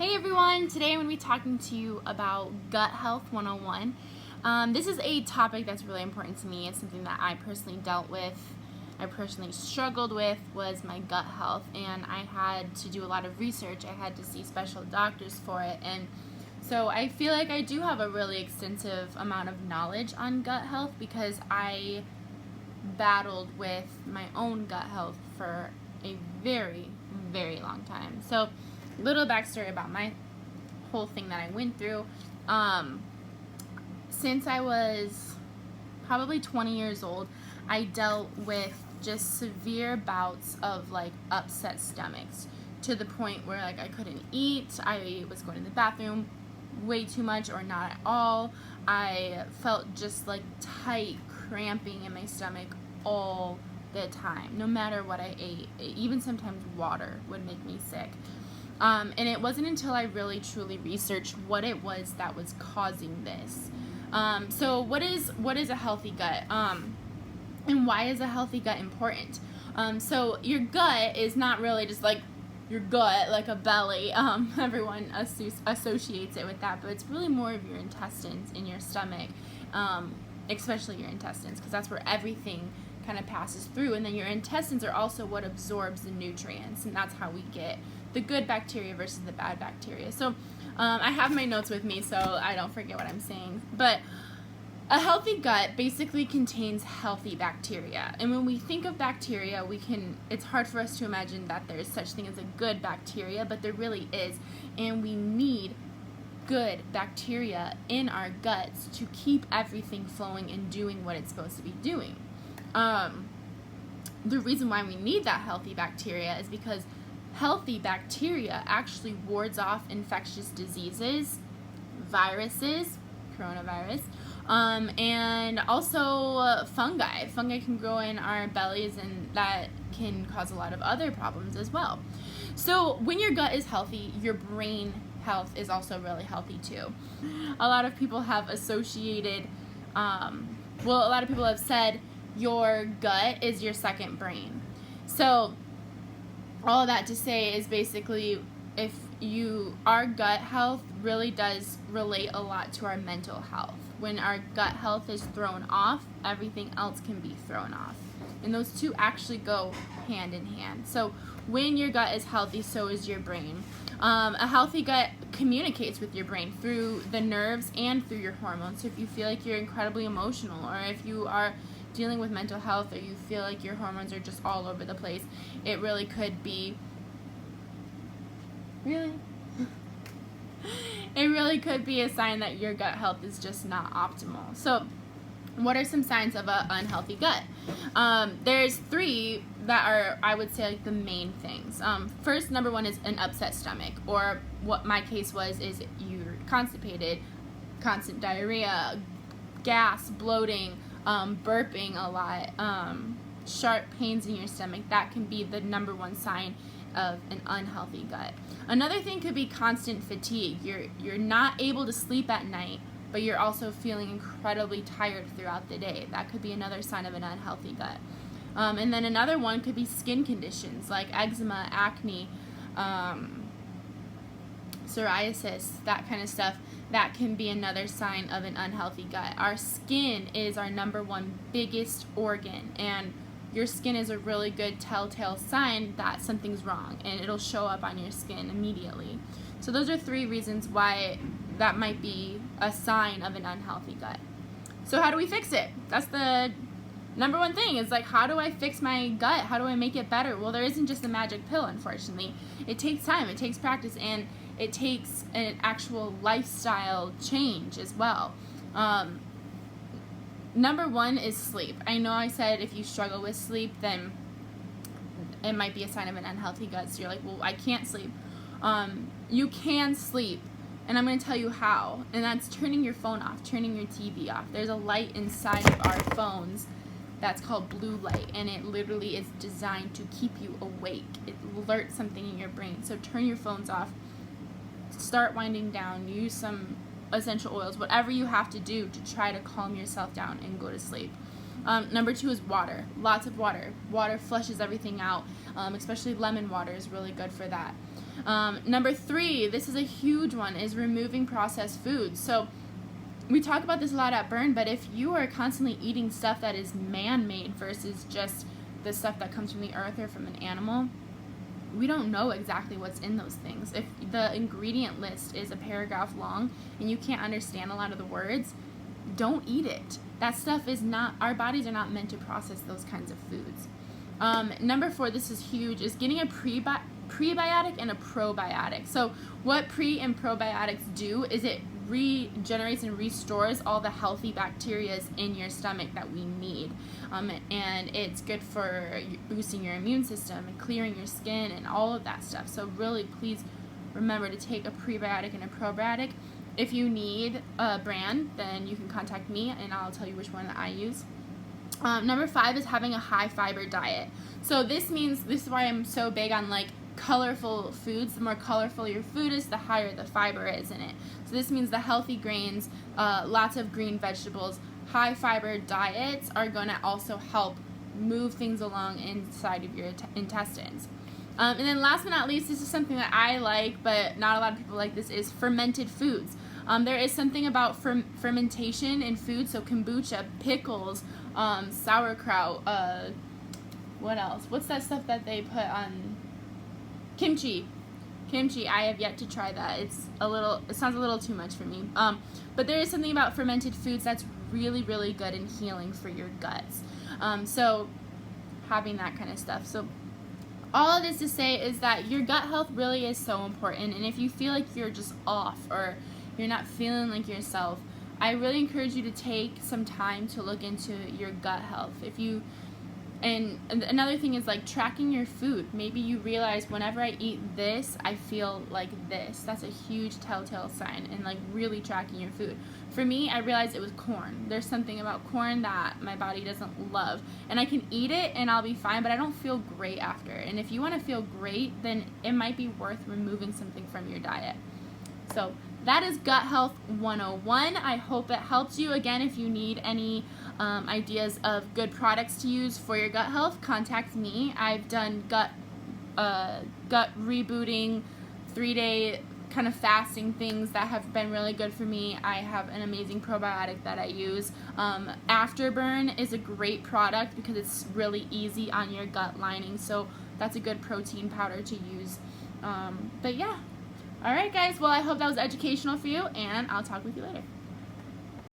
Hey everyone, today I'm going to be talking to you about Gut Health 101. This is a topic that's really important to me. It's something that I personally dealt with, I personally struggled with, was my gut health, and I had to do a lot of research. I had to see special doctors for it, and so I feel like I do have a really extensive amount of knowledge on gut health because I battled with my own gut health for a very, very long time. So little backstory about my whole thing that I went through. Since I was probably 20 years old, I dealt with just severe bouts of like upset stomachs to the point where like I couldn't eat. I was going to the bathroom way too much or not at all. I felt just like tight cramping in my stomach all the time, no matter what I ate. Even sometimes water would make me sick. And it wasn't until I really truly researched what it was that was causing this. So what is a healthy gut? And why is a healthy gut important? So your gut is not really just like your gut, like a belly. Everyone associates it with that, but it's really more of your intestines in your stomach, especially your intestines, because that's where everything kind of passes through. And then your intestines are also what absorbs the nutrients, and that's how we get the good bacteria versus the bad bacteria. So I have my notes with me so I don't forget what I'm saying. But a healthy gut basically contains healthy bacteria. And when we think of bacteria, it's hard for us to imagine that there's such thing as a good bacteria, but there really is. And we need good bacteria in our guts to keep everything flowing and doing what it's supposed to be doing. The reason why we need that healthy bacteria is because healthy bacteria actually wards off infectious diseases, viruses, coronavirus, and also fungi. Fungi can grow in our bellies, and that can cause a lot of other problems as well. So when your gut is healthy, your brain health is also really healthy too. A lot of people have associated, a lot of people have said your gut is your second brain. So all that to say is basically our gut health really does relate a lot to our mental health. When our gut health is thrown off, everything else can be thrown off. And those two actually go hand in hand. So when your gut is healthy, so is your brain. A healthy gut communicates with your brain through the nerves and through your hormones. So if you feel like you're incredibly emotional, or if you are dealing with mental health, or you feel like your hormones are just all over the place, it really could be a sign that your gut health is just not optimal. So what are some signs of an unhealthy gut? There's three that are, I would say, like the main things. First, number one is an upset stomach, or what my case is you're constipated, constant diarrhea, gas, bloating, burping a lot, sharp pains in your stomach. That can be the number one sign of an unhealthy gut. Another thing could be constant fatigue. You're not able to sleep at night, but you're also feeling incredibly tired throughout the day. That could be another sign of an unhealthy gut. And then another one could be skin conditions like eczema, acne, psoriasis, that kind of stuff. That can be another sign of an unhealthy gut. Our skin is our number one biggest organ, and your skin is a really good telltale sign that something's wrong, and it'll show up on your skin immediately. So those are three reasons why that might be a sign of an unhealthy gut. So how do we fix it? That's the number one thing, is like, how do I fix my gut? How do I make it better? Well, there isn't just a magic pill, unfortunately. It takes time, it takes practice, and it takes an actual lifestyle change as well. Number one is sleep. I know I said if you struggle with sleep, then it might be a sign of an unhealthy gut. So you're like, well, I can't sleep. You can sleep, and I'm going to tell you how. And that's turning your phone off, turning your TV off. There's a light inside of our phones that's called blue light, and it literally is designed to keep you awake. It alerts something in your brain. So turn your phones off, start winding down, use some essential oils, whatever you have to do to try to calm yourself down and go to sleep. Number 2 is water. Lots of water. Water flushes everything out, especially lemon water is really good for that. Number 3, this is a huge one, is removing processed foods. So we talk about this a lot at Burn, but if you are constantly eating stuff that is man-made versus just the stuff that comes from the earth or from an animal, we don't know exactly what's in those things. If the ingredient list is a paragraph long and you can't understand a lot of the words, don't eat it. That stuff is not, our bodies are not meant to process those kinds of foods. Number 4, this is huge, is getting a prebiotic and a probiotic. So what pre and probiotics do is it regenerates and restores all the healthy bacteria in your stomach that we need, and it's good for boosting your immune system and clearing your skin and all of that stuff. So really, please remember to take a prebiotic and a probiotic. If you need a brand, then you can contact me and I'll tell you which one that I use. Number 5 is having a high fiber diet. So this is why I'm so big on like colorful foods. The more colorful your food is, the higher the fiber is in it. So this means the healthy grains, lots of green vegetables, high fiber diets are going to also help move things along inside of your intestines. And then last but not least, this is something that I like, but not a lot of people like this, is fermented foods. There is something about fermentation in food, so kombucha, pickles, sauerkraut, what else? What's that stuff that they put on? Kimchi. I have yet to try that. It sounds a little too much for me. But there is something about fermented foods that's really, really good and healing for your guts. So having that kind of stuff. So all of this to say is that your gut health really is so important. And if you feel like you're just off or you're not feeling like yourself, I really encourage you to take some time to look into your gut health. And another thing is like tracking your food. Maybe you realize whenever I eat this, I feel like this. That's a huge telltale sign, and like really tracking your food. For me, I realized it was corn. There's something about corn that my body doesn't love. And I can eat it and I'll be fine, but I don't feel great after. And if you want to feel great, then it might be worth removing something from your diet. So that is Gut Health 101. I hope it helps you. Again, if you need any ideas of good products to use for your gut health, contact me. I've done gut rebooting, 3-day kind of fasting things that have been really good for me. I have an amazing probiotic that I use. Afterburn is a great product because it's really easy on your gut lining, so that's a good protein powder to use. But yeah. Alright guys, well I hope that was educational for you, and I'll talk with you later.